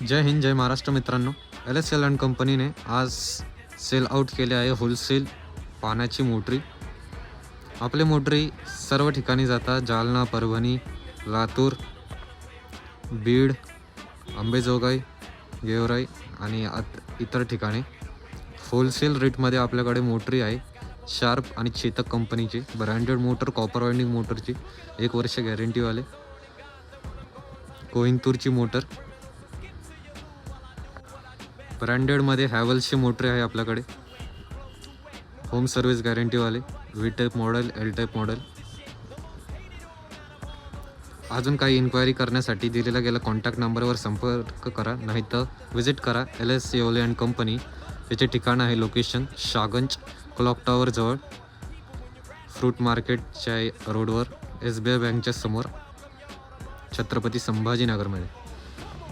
जय हिंद, जय महाराष्ट्र मित्रांनो. LSL and कंपनीने आज सेल आउट केले आहे होलसेल पाण्याची मोटरी. आपले मोटरी सर्व ठिकाणी जातात. जालना, परभणी, लातूर, बीड, अंबेजोगाई, गेवराई आणि इतर ठिकाणी होलसेल रेटमध्ये आपल्याकडे मोटरी आहे. शार्प आणि चेतक कंपनीची ब्रँडेड मोटर, कॉपर वाइंडिंग मोटरची 1 वर्ष गॅरंटीवाले. कोइंतूरची मोटर ब्रँडेडमध्ये हॅवल्सची मोटर आहे आपल्याकडे. होम सर्व्हिस गॅरंटीवाले. V type model, L type model. अजून काही इन्क्वायरी करण्यासाठी दिलेला गेला कॉन्टॅक्ट नंबरवर संपर्क करा, नाहीतर विजिट करा. LS Yewale and company. याचे ठिकाण आहे लोकेशन शागंज, क्लॉक टॉवर जवळ, फ्रूट मार्केटच्या रोडवर, SBI बँकच्या समोर, छत्रपती संभाजीनगरमध्ये.